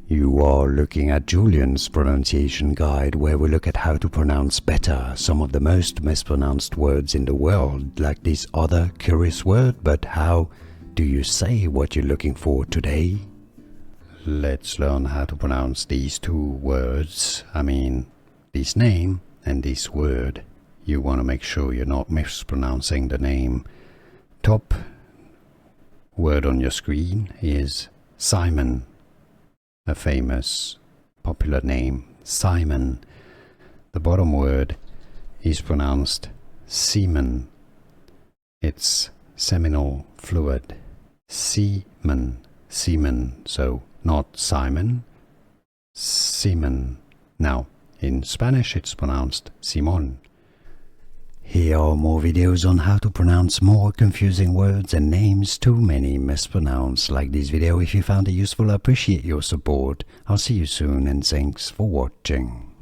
You are looking at Julian's pronunciation guide, where we look at how to pronounce better some of the most mispronounced words in the world, like this other curious word. But how do you say what you're looking for today? Let's learn how to pronounce these two words. This name and this word. You want to make sure you're not mispronouncing the name. Top word on your screen is Semen, a famous, popular name, Semen. The bottom word is pronounced Semen. It's seminal fluid. Semen, semen, so not Simon, semen. Now, in Spanish it's pronounced Simon. Here are more videos on how to pronounce more confusing words and names too many mispronounced. Like this video if you found it useful. I appreciate your support. I'll see you soon and thanks for watching.